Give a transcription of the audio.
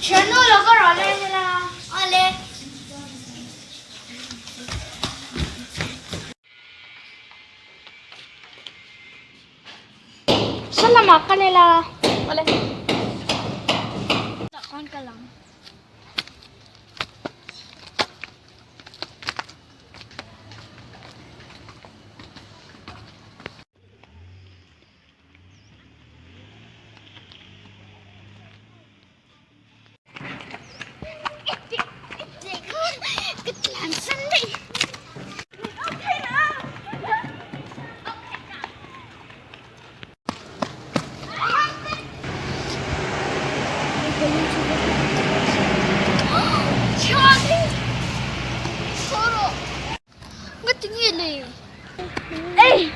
Siya no, lagar, alay nila. Ale. Saan na maka nila? Wala. Takon ka lang. Katlansan na eh. Okay na. Charlie! Soro! Ba't tingin eh? Eh!